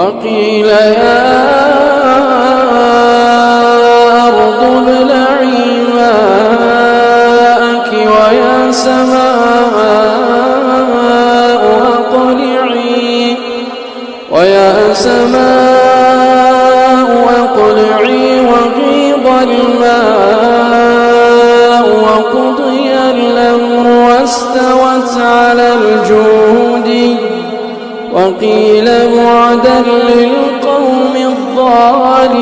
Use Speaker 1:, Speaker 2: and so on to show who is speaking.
Speaker 1: وقيل يا أرض ابلعي ماءك ويا سماء أقلعي وغيض الماء وقضي الأمر واستوت على الجود وقيل بعدا للقوم الظالمين.